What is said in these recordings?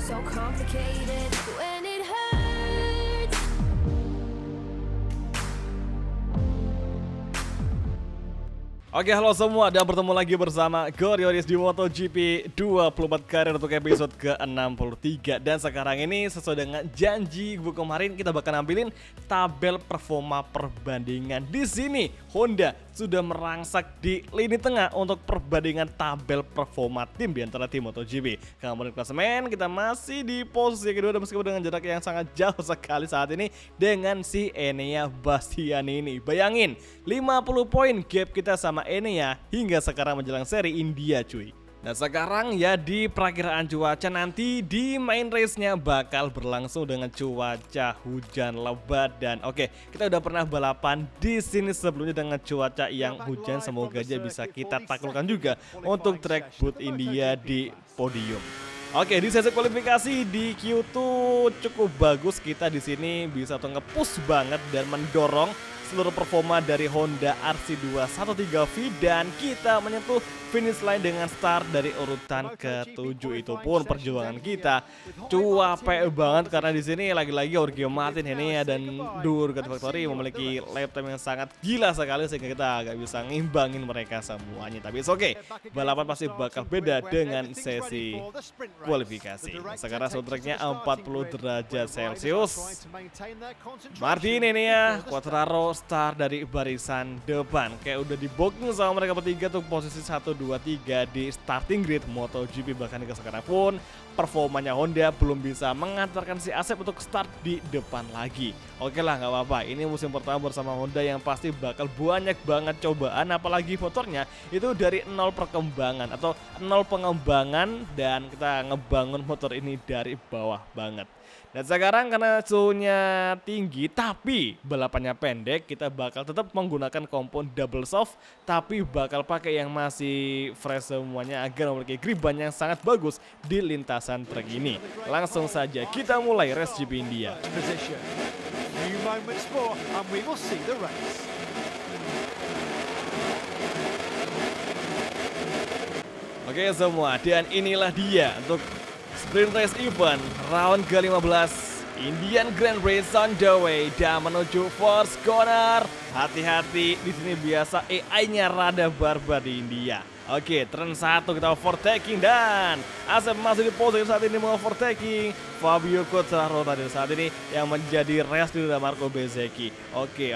so complicated when it hurts. Oke, halo semua, dan bertemu lagi bersama Gorioris di MotoGP 24 karir untuk episode ke-63. Dan sekarang ini sesuai dengan janji gue kemarin, kita bakal nampilin tabel performa perbandingan. Di sini Honda sudah merangsak di lini tengah untuk perbandingan tabel performa tim di antara tim MotoGP. Kemudian klasemen kita masih di posisi kedua, dan meskipun dengan jarak yang sangat jauh sekali saat ini dengan si Enea Bastianini ini. Bayangin, 50 poin gap kita sama Enea hingga sekarang menjelang seri India, cuy. Nah sekarang ya di perakiraan cuaca nanti di main race-nya bakal berlangsung dengan cuaca hujan lebat. Dan oke, kita udah pernah balapan di sini sebelumnya dengan cuaca yang hujan, semoga aja bisa kita taklukkan juga untuk track boot India di podium. Oke, di sesi kualifikasi di Q2 cukup bagus, kita di sini bisa tuh nge-push banget dan mendorong seluruh performa dari Honda RC213V, dan kita menyentuh finish line dengan start dari urutan ke-7. Itu pun perjuangan kita capek banget karena di sini lagi-lagi Jorge Martin ini dan Ducati Factory memiliki lap time yang sangat gila sekali sehingga kita agak bisa ngimbangin mereka semuanya. Tapi oke, balapan pasti bakal beda dengan sesi kualifikasi. Sekarang soundtracknya 40 derajat Celcius. Martin ini ya, Quartararo start dari barisan depan, kayak udah di booking sama mereka bertiga tuh posisi 1, 2, 3 di starting grid MotoGP. Bahkan hingga sekarang pun performanya Honda belum bisa mengantarkan si Asep untuk start di depan lagi. Oke lah, nggak apa-apa, ini musim pertama bersama Honda yang pasti bakal banyak banget cobaan, apalagi motornya itu dari 0 perkembangan atau 0 pengembangan, dan kita ngebangun motor ini dari bawah banget. Dan sekarang karena suhunya tinggi tapi balapannya pendek, kita bakal tetap menggunakan kompon double soft, tapi bakal pakai yang masih fresh semuanya agar memiliki gripan yang sangat bagus di lintasan trek ini. Langsung saja kita mulai race GP India. Oke semua, dan inilah dia untuk Sprint Race Event round ke-15 Indian Grand Prix on the way dan menuju first corner. Hati-hati, di sini biasa AI-nya rada barbar di India. Oke, turn 1 kita overtaking dan Asep masih di posisi saat ini overtaking Fabio Quartararo tadi saat ini yang menjadi race leader Marco Bezzecchi. Oke,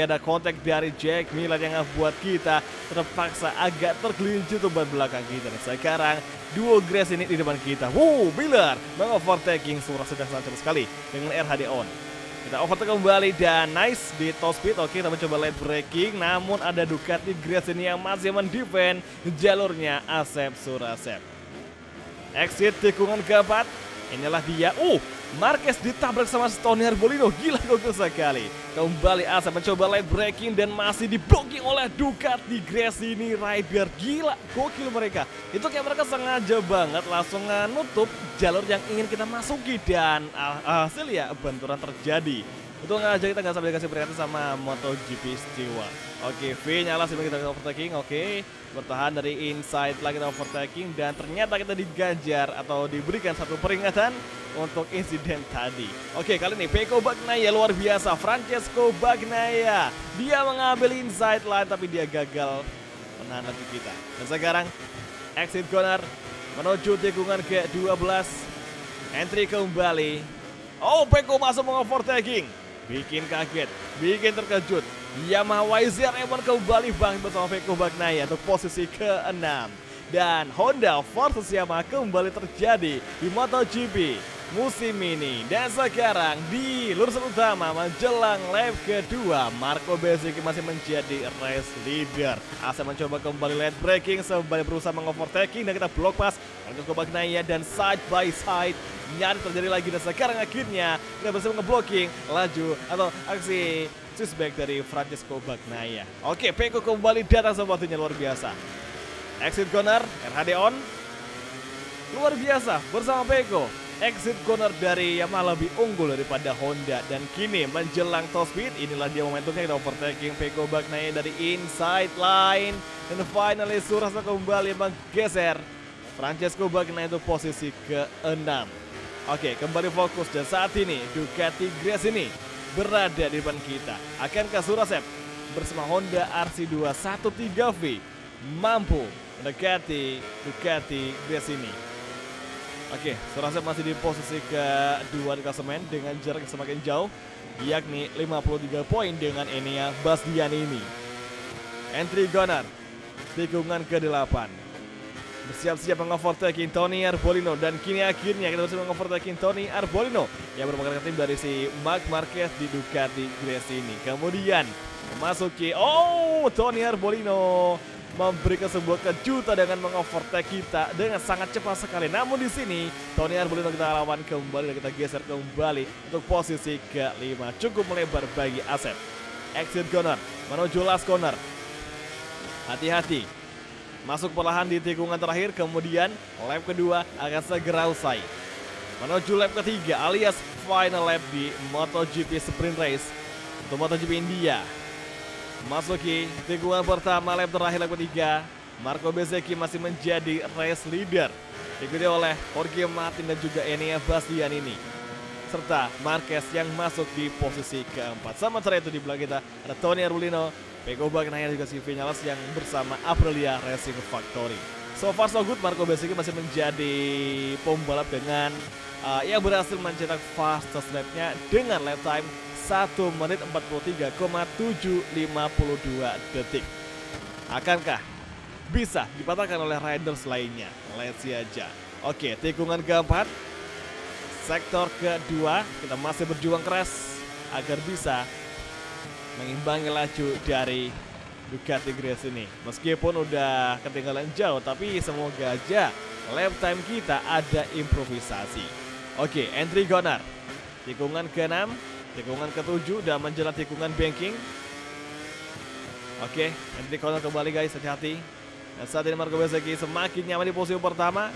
ada kontak dari Jack Miller yang membuat kita terpaksa agak tergelincir tuh ban belakang kita. Dan sekarang duo Grace ini di depan kita. Miller mengovertaking, suara sedang sangat sekali dengan RHD on. Kita overtake kembali dan nice di top speed. Oke, kita mencoba late braking, namun ada Ducati Grace ini yang masih mendefend jalurnya Asep Surasep. Exit tikungan keempat, inilah dia. Marquez ditabrak sama Tony Arbolino, gila gokil sekali. Kembali Asep mencoba late braking dan masih diblocking oleh Ducati Grace ini rider, gila gokil mereka. Itu kayak mereka sengaja banget langsung nutup jalur yang ingin kita masuki, dan hasil ya benturan terjadi. Itu aja kita nggak sampai dikasih peringatan sama MotoGP Stewart. Oke, V nyala sebelum kita overtaking. Oke, bertahan dari inside lagi kita overtaking, dan ternyata kita digajar atau diberikan satu peringatan untuk insiden tadi. Oke, kali ini Pecco Bagnaia luar biasa. Francesco Bagnaia, dia mengambil inside line tapi dia gagal menahan lagi kita. Dan sekarang exit corner menuju tikungan ke-12. Entry kembali. Pecco masuk mengovertaking, bikin kaget, bikin terkejut. Yamaha YZR-M1 kembali bangkit bersama Pecco Bagnaia untuk posisi ke-6. Dan Honda versus Yamaha kembali terjadi di MotoGP musim ini. Dan sekarang di lurusan utama menjelang lap kedua, Marco Bezzecchi masih menjadi race leader. Asep mencoba kembali late braking sembari berusaha mengovertaking, dan kita block pass Francesco Bagnaia dan side by side nyaris terjadi lagi. Dan sekarang akhirnya kita berhasil ngeblocking laju atau aksi switchback dari Francesco Bagnaia. Oke, Pecco kembali datang sepatunya luar biasa. Exit corner, RHD on, luar biasa bersama Pecco. Exit corner dari Yamaha lebih unggul daripada Honda, dan kini menjelang top speed, inilah dia momentumnya kita overtaking Pecco Bagnaia dari inside line, dan finally Surasa kembali menggeser Francesco Bagnaia itu posisi ke-6. Oke, kembali fokus dan saat ini Ducati Grace ini berada di depan kita. Akankah Surasep bersama Honda RC213V mampu mendekati Ducati Grace ini? Oke, Surasep masih di posisi kedua di klasemen dengan jarak yang semakin jauh, yakni 53 poin dengan Enea Bastianini ini. Entry Gunner, tikungan ke-8. Bersiap-siap mengovertaking Tony Arbolino dan kini akhirnya kita bisa mengovertaking Tony Arbolino yang merupakan tim dari si Marc Marquez di Ducati Grace ini. Kemudian memasuki Tony Arbolino memberikan sebuah kejutan dengan mengovertake kita dengan sangat cepat sekali. Namun di sini Tony Arbolino kita lawan kembali dan kita geser kembali untuk posisi ke-5. Cukup melebar bagi Asep. Exit corner menuju last corner. Hati-hati. Masuk perlahan di tikungan terakhir, kemudian lap kedua akan segera usai. Menuju lap ketiga alias final lap di MotoGP Sprint Race untuk MotoGP India. Masuki tikungan pertama lap terakhir lap ketiga, Marco Bezzecchi masih menjadi race leader. Diikuti oleh Jorge Martin dan juga Enea Bastianini. Serta Marquez yang masuk di posisi keempat. Sementara itu di belakang kita ada Tony Arbolino, Pecco Bagnaia juga si Vinales yang bersama Aprilia Racing Factory. So far so good, Marco Bezzecchi masih menjadi pembalap dengan yang berhasil mencetak fastest lap-nya dengan lap time 1 menit 43,752 detik. Akankah bisa dipatahkan oleh riders lainnya? Let's see aja. Oke, tikungan keempat, sektor kedua, kita masih berjuang keras agar bisa mengimbangi laju dari Ducati Grace ini. Meskipun udah ketinggalan jauh, tapi semoga aja lap time kita ada improvisasi. Oke, entry corner, tikungan ke-6, tikungan ke-7 dan menjelang tikungan banking. Oke, entry corner kembali guys, hati-hati. Dan saat ini Marco Bezzecchi semakin nyaman di posisi pertama.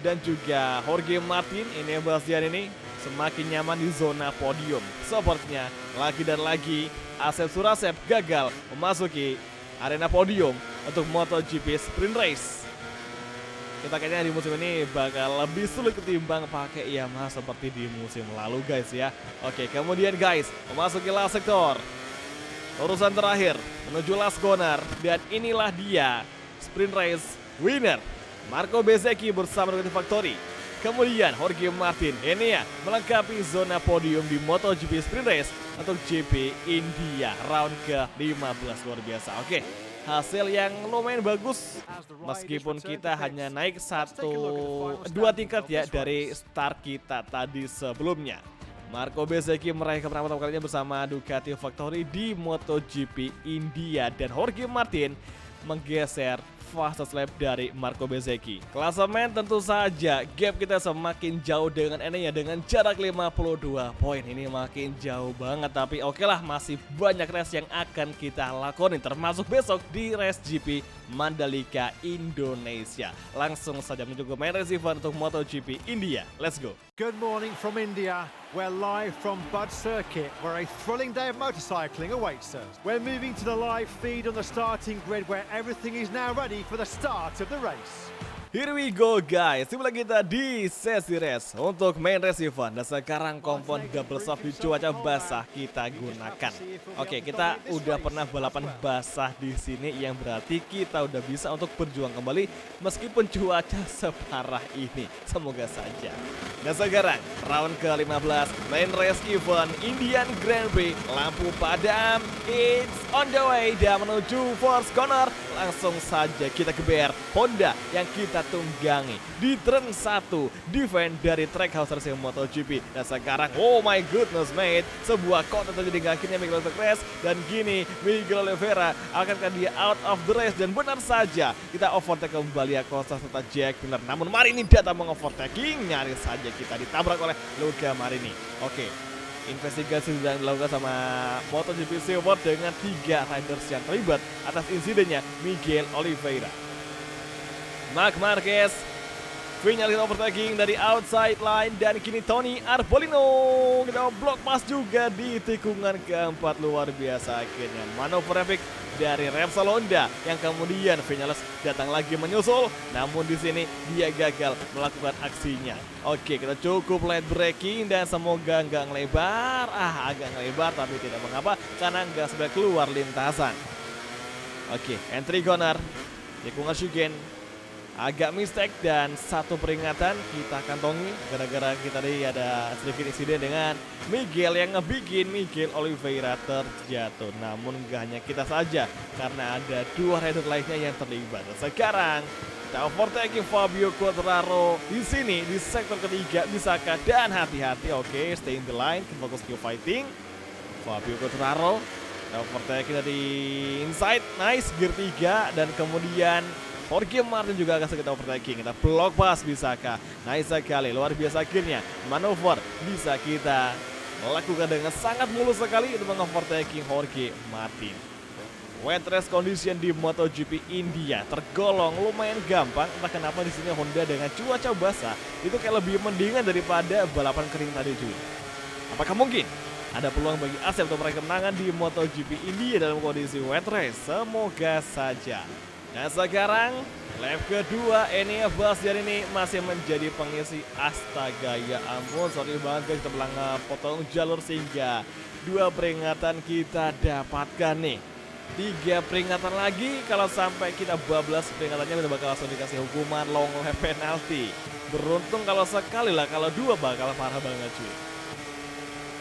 Dan juga Jorge Martin, ini Bastian ini semakin nyaman di zona podium. Sepertinya lagi dan lagi Asep Surasep gagal memasuki arena podium untuk MotoGP Sprint Race. Kita kayaknya di musim ini bakal lebih sulit ketimbang pakai Yamaha seperti di musim lalu guys ya. Oke, kemudian guys memasuki last sektor, urusan terakhir menuju last corner, dan inilah dia Sprint Race winner Marco Bezzecchi bersama Ducati Factory. Kemudian Jorge Martin, Enea melengkapi zona podium di MotoGP Sprint Race untuk GP India round ke-15. Luar biasa. Oke, hasil yang lumayan bagus meskipun kita hanya naik 2 tingkat ya dari start kita tadi sebelumnya. Marco Bezzecchi meraih kemenangan pertama kalinya bersama Ducati Factory di MotoGP India dan Jorge Martin menggeser fastest lap dari Marco Bezzecchi. Klasemen tentu saja gap kita semakin jauh dengan Enea dengan jarak 52 poin. Ini makin jauh banget, tapi oke lah, masih banyak race yang akan kita lakoni termasuk besok di race GP Mandalika Indonesia. Langsung saja menuju ke main race event untuk MotoGP India. Let's go. Good morning from India. We're live from Bud Circuit, where a thrilling day of motorcycling awaits us. We're moving to the live feed on the starting grid, where everything is now ready for the start of the race. Here we go guys, simula kita di sesi race untuk main race event. Dan sekarang kompon double soft di cuaca basah kita gunakan. Oke, kita udah pernah balapan basah di sini, yang berarti kita udah bisa untuk berjuang kembali meskipun cuaca separah ini. Semoga saja. Dan sekarang round ke-15 main race event Indian Grand Prix. Lampu padam, it's on the way dan menuju first corner. Langsung saja kita geber Honda yang kita tunggangi di turn 1 defend dari Trackhouse Racing MotoGP. Dan sekarang oh my goodness mate, sebuah konten terjadi akhirnya Miguel Oliveira, dan gini Miguel Oliveira akankah dia out of the race, dan benar saja kita overtake kembali Acosta serta Jack Miller. Namun Marini datang mengovertaking, nyaris saja kita ditabrak oleh Luca Marini. Oke, investigasi sudah dilakukan sama MotoGP Silver dengan 3 riders yang terlibat atas insidennya Miguel Oliveira. Marc Marquez, Vinales overtaking dari outside line, dan kini Tony Arbolino kita block pass juga di tikungan keempat. Luar biasa, akhirnya manuver epic dari Repsol Honda yang kemudian Vinales datang lagi menyusul, namun di sini dia gagal melakukan aksinya. Oke, kita cukup late braking dan semoga nggak ngelebar. Agak ngelebar tapi tidak mengapa karena nggak sampai keluar lintasan. Oke, entry corner tikungan Shugen agak mistake dan satu peringatan kita kantongi gara-gara kita tadi ada sedikit insiden dengan Miguel yang ngebikin Miguel Oliveira terjatuh. Namun gak hanya kita saja karena ada dua rider lainnya yang terlibat. Sekarang kita overtaking Fabio Quartararo di sini di sektor ketiga bisakah dan hati-hati. Oke, stay in the line, fokus ke fighting. Fabio Quartararo kita overtaking dari inside, nice gear 3 dan kemudian Jorge Martin juga akan kita overtaking. Kita block pass bisakah? Nice sekali, luar biasa akhirnya. Manuver bisa kita lakukan dengan sangat mulus sekali untuk mengovertaking Jorge Martin. Wet race condition di MotoGP India tergolong lumayan gampang. Entah kenapa di sini Honda dengan cuaca basah itu kayak lebih mendingan daripada balapan kering tadi cuy. Apakah mungkin ada peluang bagi Asep untuk meraih kemenangan di MotoGP India dalam kondisi wet race? Semoga saja. Nah sekarang lap kedua Enea Bastian ini masih menjadi pengisi. Astaga ya ampun, sorry banget guys, kita belang potong jalur sehingga dua peringatan kita dapatkan nih. 3 peringatan lagi, kalau sampai kita bablas peringatannya kita bakal langsung dikasih hukuman long lap penalti. Beruntung kalau sekali lah, kalau 2 bakal parah banget cuy.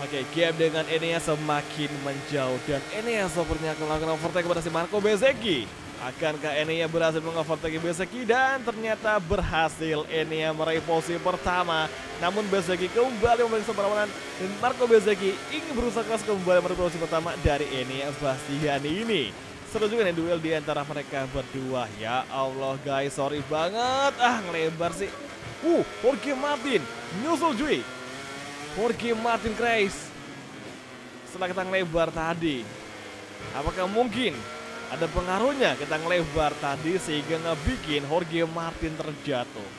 Oke, gap dengan Enea semakin menjauh dan Enea sepertinya akan melakukan overtake kepada si Marco Bezzecchi. Akankah Enea berhasil mengovertake Bezzecchi dan ternyata berhasil. Enea meraih posisi pertama. Namun Bezzecchi kembali memiliki perlawanan dan Marco Bezzecchi ingin berusaha keras kembali meraih posisi pertama dari Enea Bastian ini. Seru juga nih duel di antara mereka berdua. Ya Allah guys, sorry banget. Ngelebar sih. Jorge Martin nyusul cuy. Jorge Martin crash setelah kita ngelebar tadi. Apakah mungkin ada pengaruhnya kita ngelebar tadi sehingga ngebikin Jorge Martin terjatuh?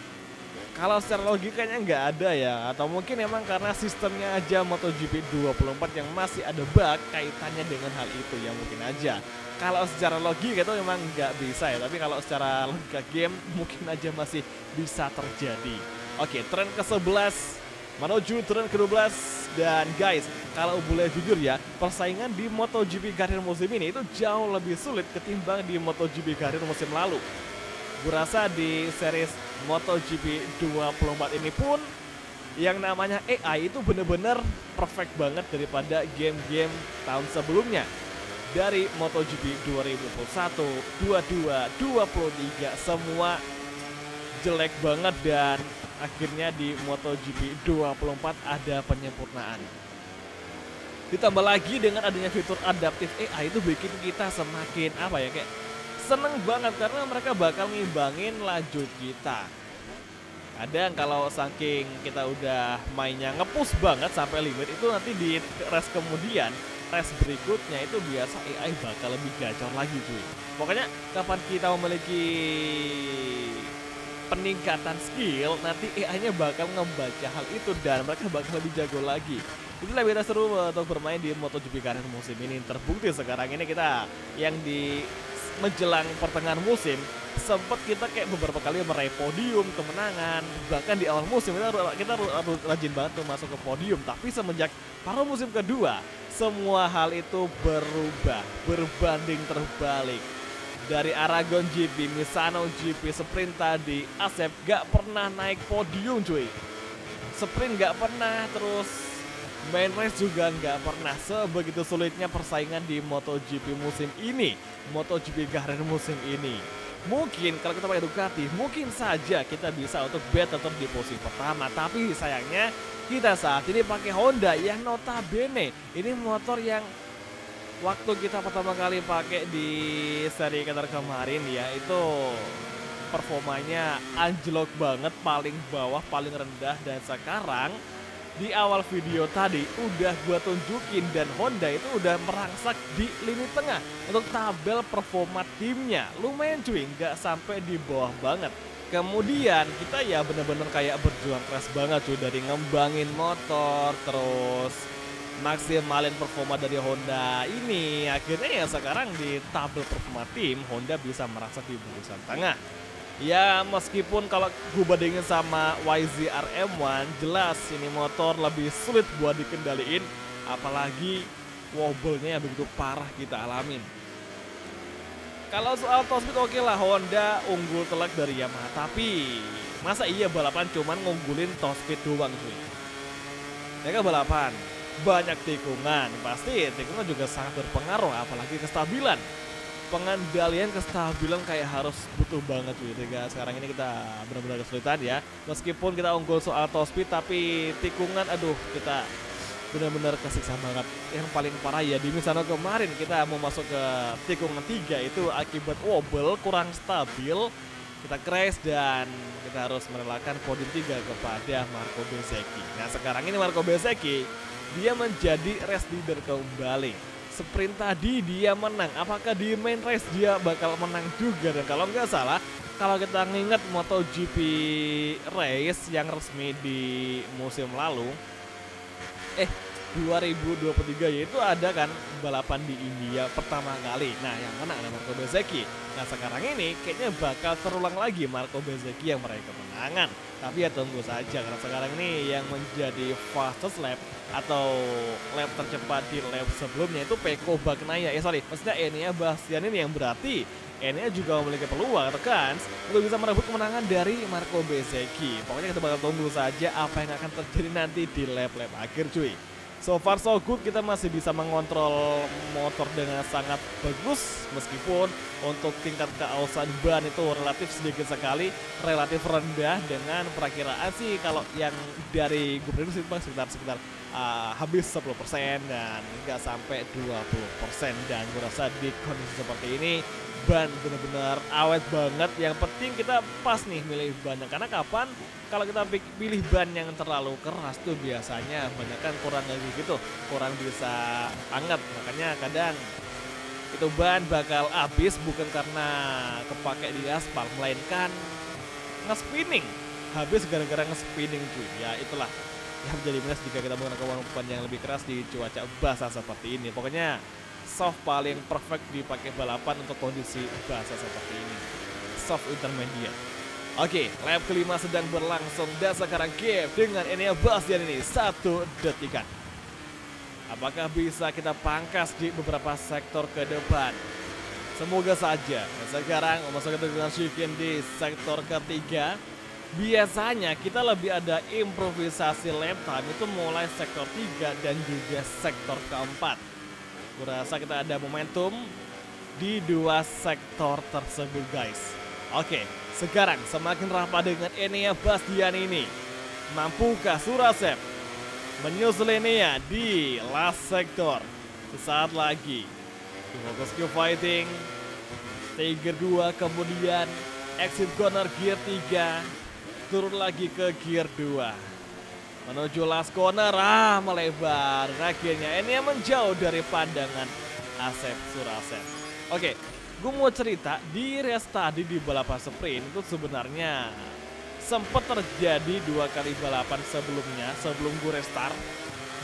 Kalau secara logikanya nggak ada ya, atau mungkin memang karena sistemnya aja MotoGP 24 yang masih ada bug kaitannya dengan hal itu ya mungkin aja. Kalau secara logika itu memang nggak bisa ya, tapi kalau secara logika game mungkin aja masih bisa terjadi. Oke, tren ke-11 menuju turun ke-12 dan guys, kalau boleh jujur ya, persaingan di MotoGP karir musim ini itu jauh lebih sulit ketimbang di MotoGP karir musim lalu. Gue rasa di series MotoGP 24 ini pun yang namanya AI itu bener-bener perfect banget daripada game-game tahun sebelumnya. Dari MotoGP 2021, 22, 23 semua jelek banget dan akhirnya di MotoGP 24 ada penyempurnaan. Ditambah lagi dengan adanya fitur adaptif AI itu bikin kita semakin kayak seneng banget karena mereka bakal ngimbangin laju kita. Kadang kalau saking kita udah mainnya ngepush banget sampai limit itu nanti di race kemudian, race berikutnya itu biasa AI bakal lebih gacor lagi cuy. Pokoknya kapan kita memiliki peningkatan skill, nanti AI-nya bakal ngebaca hal itu dan mereka bakal lebih jago lagi. Itulah beda seru untuk bermain di MotoGP karir musim ini. Terbukti sekarang ini kita yang di menjelang pertengahan musim sempat kita kayak beberapa kali meraih podium, kemenangan. Bahkan di awal musim kita rajin banget tuh masuk ke podium. Tapi semenjak paruh musim kedua, semua hal itu berubah, berbanding terbalik. Dari Aragon GP, Misano GP, sprint tadi, Asep gak pernah naik podium cuy. Sprint gak pernah, terus main race juga gak pernah. Sebegitu sulitnya persaingan di MotoGP musim ini, MotoGP karir musim ini. Mungkin kalau kita pakai Ducati, mungkin saja kita bisa untuk tetap di posisi pertama. Tapi sayangnya kita saat ini pakai Honda yang notabene ini motor yang waktu kita pertama kali pakai di seri Qatar kemarin ya, itu performanya anjlok banget, paling bawah, paling rendah. Dan sekarang di awal video tadi udah gua tunjukin dan Honda itu udah merangsak di lini tengah untuk tabel performa timnya. Lumayan cuy, nggak sampai di bawah banget. Kemudian kita ya bener-bener kayak berjuang keras banget cuy, dari ngembangin motor, terus maksimalin performa dari Honda ini. Akhirnya ya sekarang di tabel performa tim Honda bisa merasa di barisan tengah. Ya meskipun kalau gue bandingin sama YZR M1, jelas ini motor lebih sulit buat dikendaliin, apalagi wobble-nya yang begitu parah kita alamin. Kalau soal top speed oke lah, Honda unggul telak dari Yamaha, tapi masa iya balapan cuman ngunggulin top speed doang cuy. Mereka balapan banyak tikungan, pasti tikungan juga sangat berpengaruh, apalagi kestabilan. Pengendalian kestabilan kayak harus butuh banget cuy. Sehingga sekarang ini kita benar-benar kesulitan ya. Meskipun kita unggul soal top speed, tapi tikungan aduh kita benar-benar kesiksa banget. Yang paling parah ya di Misano kemarin kita mau masuk ke tikungan 3 itu akibat wobble kurang stabil. Kita crash dan kita harus merelakan podium 3 kepada Marco Bezzecchi. Nah sekarang ini Marco Bezzecchi dia menjadi race leader kembali. Sprint tadi dia menang, apakah di main race dia bakal menang juga? Dan kalau nggak salah, kalau kita nginget MotoGP race yang resmi di musim lalu 2023 yaitu ada kan balapan di India pertama kali. Nah yang menang ada Marco Bezzecchi. Nah sekarang ini kayaknya bakal terulang lagi Marco Bezzecchi yang meraih kemenangan. Tapi ya tunggu saja karena sekarang ini yang menjadi fastest lap atau lap tercepat di lap sebelumnya itu Pecco Bagnaia. Maksudnya Enea Bastianini yang berarti Enea juga memiliki peluang atau kans untuk bisa merebut kemenangan dari Marco Bezzecchi. Pokoknya kita bakal tunggu saja apa yang akan terjadi nanti di lap-lap akhir cuy. So far so good, kita masih bisa mengontrol motor dengan sangat bagus meskipun untuk tingkat keausan ban itu relatif sedikit sekali, relatif rendah dengan perakiraan sih kalau yang dari Gubernur sih sekitar habis 10% dan nggak sampai 20%. Dan gue rasa di kondisi seperti ini ban benar-benar awet banget. Yang penting kita pas nih milih bannya, karena kapan kalau kita pilih ban yang terlalu keras tuh biasanya banyak kan kurang lagi gitu, kurang bisa anget. Makanya kadang itu ban bakal habis bukan karena kepake di aspal, melainkan nge-spinning. Habis gara-gara nge-spinning cuy. Ya itulah yang menjadi minus jika kita menggunakan ban yang lebih keras di cuaca basah seperti ini. Pokoknya soft paling perfect dipakai balapan untuk kondisi basah seperti ini. Soft intermediate. Oke, lap kelima sedang berlangsung dan sekarang gap dengan Enea Bastianini 1 detikan. Apakah bisa kita pangkas di beberapa sektor ke depan? Semoga saja. Nah, sekarang memasuki dengan Shikin di sektor ketiga. Biasanya kita lebih ada improvisasi lap time itu mulai sektor 3 dan juga sektor keempat. Kurasa kita ada momentum di dua sektor tersebut guys. Oke, sekarang semakin rapat dengan Enea Bastianini. Mampukah Surasep menyusul Enea di last sektor? Sesaat lagi fokus ke fighting. Tiger 2 kemudian exit corner gear 3, turun lagi ke gear 2 menuju last corner, melebar. Akhirnya Enea menjauh dari pandangan Asep Surasep. Oke, gue mau cerita di race tadi di balapan sprint itu sebenarnya sempat terjadi 2 kali balapan sebelumnya sebelum gue restart.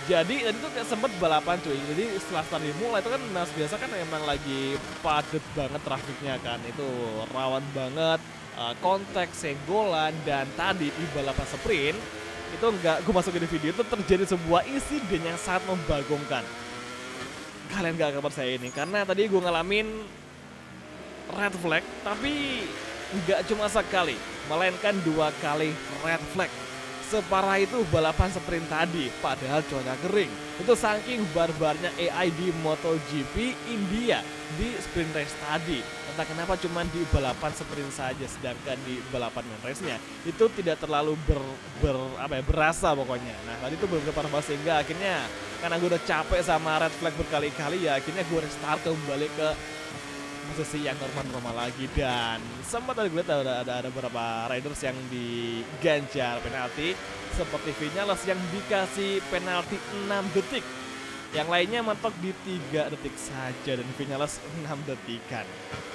Jadi tadi tuh kayak sempet balapan cuy. Jadi setelah start dimulai itu kan biasa kan emang lagi padet banget trafiknya kan. Itu rawan banget kontak, senggolan. Dan tadi di balapan sprint itu enggak gue masukin di video itu terjadi sebuah insiden yang sangat membagongkan. Kalian gak kabar saya ini karena tadi gue ngalamin red flag, tapi nggak cuma sekali, melainkan 2 kali red flag. Separah itu balapan sprint tadi, padahal cuaca kering. Itu saking barbarnya AI di MotoGP India di sprint race tadi. Entah kenapa cuma di balapan sprint saja, sedangkan di balapan main race-nya itu tidak terlalu berasa pokoknya. Nah tadi itu beberapa parah sehingga akhirnya karena gue udah capek sama red flag berkali-kali ya, akhirnya gue restart kembali ke posisi yang normal-normal lagi. Dan sempat tadi gue lihat ada beberapa riders yang diganjar penalti seperti Vinales yang dikasih penalti 6 detik, yang lainnya mentok di 3 detik saja dan Vinales 6 detikan.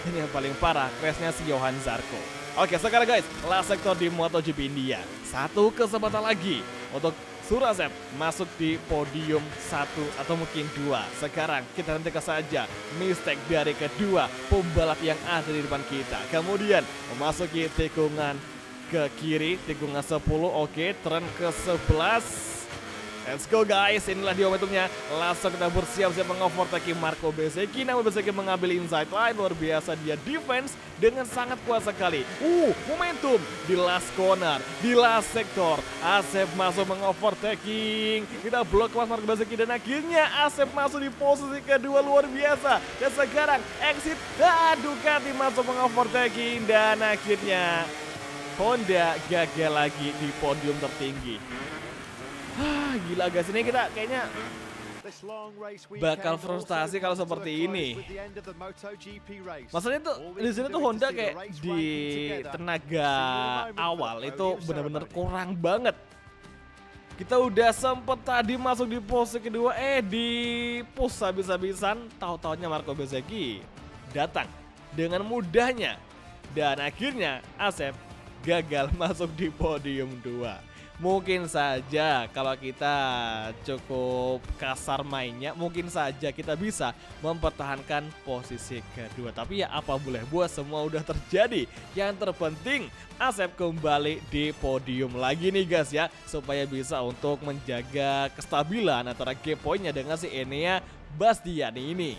Ini yang paling parah, crashnya si Johan Zarco. Oke sekarang guys, last sektor di MotoGP India, 1 kesempatan lagi untuk Surasep masuk di podium 1 atau mungkin 2. Sekarang kita nantikan saja mistake dari kedua pembalap yang ada di depan kita. Kemudian memasuki tikungan ke kiri, tikungan 10, oke, turn ke 11. Let's go guys, inilah dia momentumnya. Langsung kita bersiap-siap mengovertake Marco Bezzecchi. Namun Bezzecchi mengambil inside line, luar biasa dia defense dengan sangat kuat sekali. Momentum di last corner, di last sector. Asep masuk mengovertaking. Kita blok kelas Marco Bezzecchi dan akhirnya Asep masuk di posisi kedua, luar biasa. Dan sekarang exit, Ducati masuk mengovertaking dan akhirnya Honda gagal lagi di podium tertinggi. Gila guys, ini kita kayaknya bakal frustasi kalau seperti ini. Maksudnya tuh di sini tuh Honda kayak di tenaga awal itu benar-benar kurang banget. Kita udah sempet tadi masuk di posisi kedua, di push habis-habisan, tahu-taunya Marco Bezzecchi datang dengan mudahnya dan akhirnya Asep gagal masuk di podium 2. Mungkin saja kalau kita cukup kasar mainnya, mungkin saja kita bisa mempertahankan posisi kedua. Tapi ya apa boleh buat, semua udah terjadi. Yang terpenting Asep kembali di podium lagi nih guys ya, supaya bisa untuk menjaga kestabilan antara gap poinnya dengan si Enea Bastianini ini.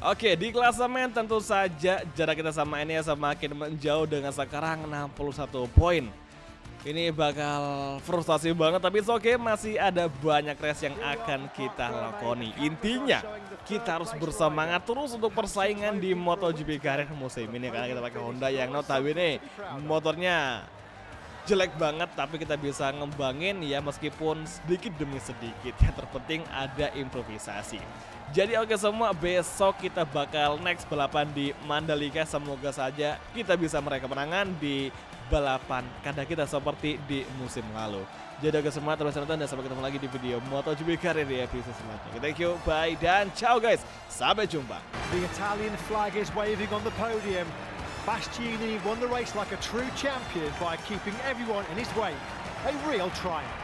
Oke, di klasemen tentu saja jarak kita sama Enea semakin menjauh dengan sekarang 61 poin. Ini bakal frustasi banget, tapi oke, masih ada banyak race yang akan kita lakoni. Intinya kita harus bersemangat terus untuk persaingan di MotoGP Karir musim ini, karena kita pakai Honda yang notabene motornya jelek banget, tapi kita bisa ngembangin ya meskipun sedikit demi sedikit. Yang terpenting ada improvisasi. Jadi oke semua, besok kita bakal next balapan di Mandalika. Semoga saja kita bisa meraih kemenangan di balapan kandang kita seperti di musim lalu. Jadi oke semua, terus nonton dan sampai ketemu lagi di video MotoGP Karir di episode selanjutnya. Thank you, bye, dan ciao guys. Sampai jumpa. The Italian flag is waving on the podium. Bastianini won the race like a true champion by keeping everyone in his wake. A real triumph.